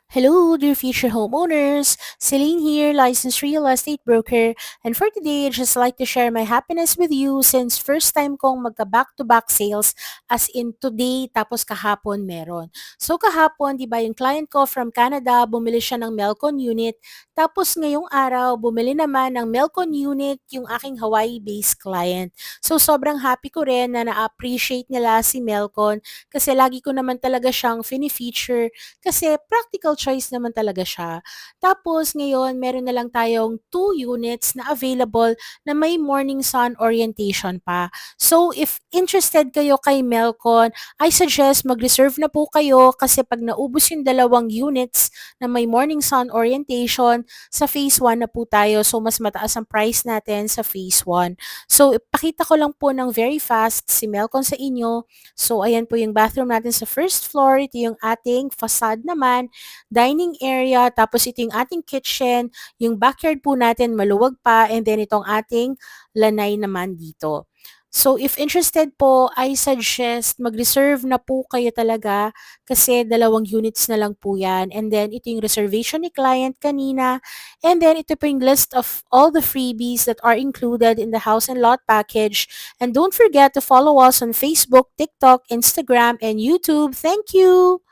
Hello, dear future homeowners. Celine here, licensed real estate broker. And for today, I'd just like to share my happiness with you since first time kong magka-back-to-back sales as in today tapos kahapon meron. So kahapon, di ba yung client ko from Canada, bumili siya ng Melcon unit. Tapos ngayong araw, bumili naman ng Melcon unit yung aking Hawaii-based client. So sobrang happy ko rin na na-appreciate nila si Melcon kasi lagi ko naman talaga siyang fini-feature kasi practical choice naman talaga siya. Tapos ngayon, meron na lang tayong 2 units na available na may morning sun orientation pa. So if interested kayo kay Melcon, I suggest mag-reserve na po kayo kasi pag naubos yung 2 units na may morning sun orientation, sa phase 1 na po tayo. So mas mataas ang price natin sa phase 1. So ipakita ko lang po ng very fast si Melcon sa inyo. So ayan po yung bathroom natin sa first floor. Ito yung ating facade naman, dining area, tapos ito yung ating kitchen, yung backyard po natin maluwag pa, and then itong ating lanay naman dito. So if interested po, I suggest mag-reserve na po kayo talaga kasi 2 units na lang po yan. And then ito yung reservation ni client kanina. And then ito po yung list of all the freebies that are included in the house and lot package. And don't forget to follow us on Facebook, TikTok, Instagram, and YouTube. Thank you!